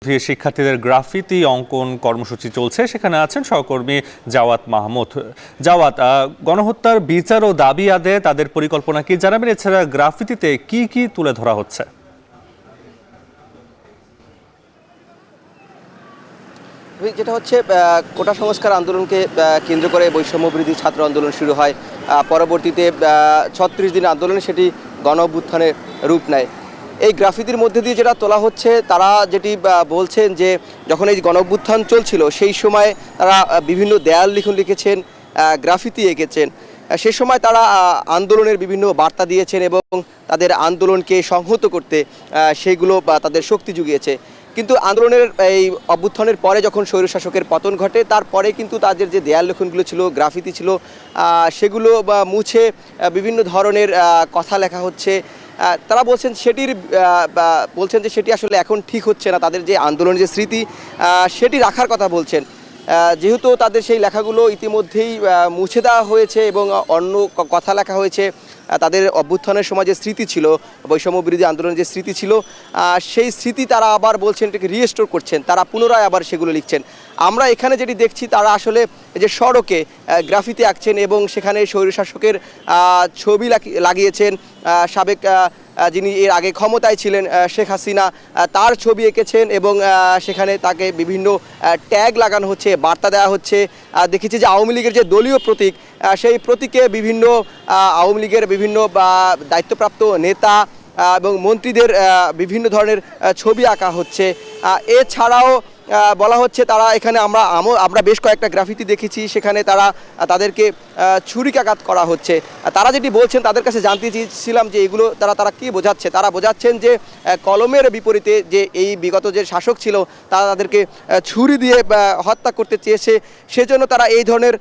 শিক্ষার্থীদের গ্রাফিতি অঙ্কন কর্মসূচি চলছে, সেখানে আছেন সহকর্মী জাওয়াত মাহমুদ। জাওয়াত, গণহত্যার বিচার ও দাবি আদায়ে তাদের পরিকল্পনা কি জানাবেন? এছাড়া গ্রাফিতিতে কি কি তুলে ধরা হচ্ছে? যেটা হচ্ছে কোটা সংস্কার আন্দোলনকে কেন্দ্র করে বৈষম্য বিরোধী ছাত্র আন্দোলন শুরু হয়। পরবর্তীতে ৩৬ দিন আন্দোলনে সেটি গণ অভ্যুত্থানের রূপ নেয়। এই গ্রাফিতির মধ্যে দিয়ে যেটা তোলা হচ্ছে, তারা যেটি বলছেন যে যখন এই গণ অভ্যুত্থান চলছিল সেই সময় তারা বিভিন্ন দেয়াল লিখন লিখেছেন, গ্রাফিতি এঁকেছেন। সেই সময় তারা আন্দোলনের বিভিন্ন বার্তা দিয়েছেন এবং তাদের আন্দোলনকে সংহত করতে সেইগুলো তাদের শক্তি জুগিয়েছে। কিন্তু আন্দোলনের এই অভ্যুত্থানের পরে যখন স্বৈরশাসকের পতন ঘটে, তারপরে কিন্তু তাদের যে দেয়াল লেখনগুলো ছিল, গ্রাফিতি ছিল, সেগুলো মুছে বিভিন্ন ধরনের কথা লেখা হচ্ছে। তারা বলছেন যে সেটি আসলে এখন ঠিক হচ্ছে না। তাদের যে আন্দোলনের যে স্মৃতি, সেটি রাখার কথা বলছেন। যেহেতু তাদের সেই লেখাগুলো ইতিমধ্যেই মুছে দেওয়া হয়েছে এবং অন্য কথা লেখা হয়েছে, তাদের অভ্যুত্থানের সময় যে স্মৃতি ছিল, বৈষম্য বিরোধী আন্দোলনের যে স্মৃতি ছিল, সেই স্মৃতি তারা আবার বলছেন এটাকে রিস্টোর করছেন, তারা পুনরায় আবার সেগুলো লিখছেন। আমরা এখানে যেটি দেখছি, তারা আসলে যে সড়কে গ্রাফিতি আঁকছেন এবং সেখানে স্বৈরশাসকের ছবি লাগিয়েছেন। সাবেক যিনি এর আগে ক্ষমতায় ছিলেন শেখ হাসিনা, তার ছবি এঁকেছেন এবং সেখানে তাকে বিভিন্ন ট্যাগ লাগানো হচ্ছে, বার্তা দেওয়া হচ্ছে। দেখেছি যে আওয়ামী লীগের যে দলীয় প্রতীক, সেই প্রতীকে বিভিন্ন আওয়ামী লীগের বিভিন্ন দায়িত্বপ্রাপ্ত নেতা এবং মন্ত্রীদের বিভিন্ন ধরনের ছবি আঁকা হচ্ছে। এছাড়াও বলা হচ্ছে তারা এখানে আমরা বেশ কয়েকটা গ্রাফিতি দেখেছি, সেখানে তাদেরকে ছুরিকাঘাত করা হচ্ছে। তারা যেটি বলছেন, তাদের কাছে জানতে চেয়েছিলাম যে এগুলো তারা কি বোঝাচ্ছে। তারা বোঝাচ্ছেন যে কলমের বিপরীতে যে এই বিগত যে শাসক ছিল, তারা তাদেরকে ছুরি দিয়ে হত্যা করতে চেয়েছে, সেজন্য তারা এই ধরনের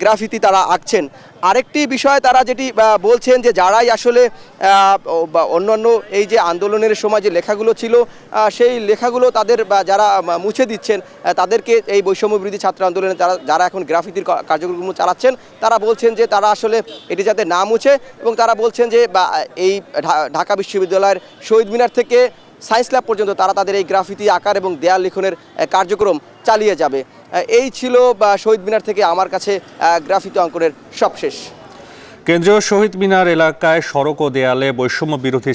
গ্রাফিতি তারা আঁকছেন। আরেকটি বিষয় তারা যেটি বলছেন যে যারাই আসলে অন্যান্য এই যে আন্দোলনের সময় যে লেখাগুলো ছিল, সেই লেখাগুলো তাদের যারা মুছে দিচ্ছেন, তাদেরকে এই বৈষম্য বিরোধী ছাত্র আন্দোলনে যারা এখন গ্রাফিতির কার্যক্রম চালাচ্ছেন, তারা বলছেন যে তারা আসলে এটি যাতে না মুছে, এবং তারা বলছেন যে এই ঢাকা বিশ্ববিদ্যালয়ের শহীদ মিনার থেকে সায়েন্স ল্যাব পর্যন্ত তারা তাদের এই গ্রাফিতি আকার এবং দেয়াল লিখনের কার্যক্রম চালিয়ে যাবে। এই ছিল শহীদ মিনার থেকে আমার কাছে গ্রাফিতি অঙ্কনের সবশেষ। কেন্দ্রীয় শহীদ মিনার এলাকায় সড়ক ও দেয়ালে বৈষম্য বিরোধী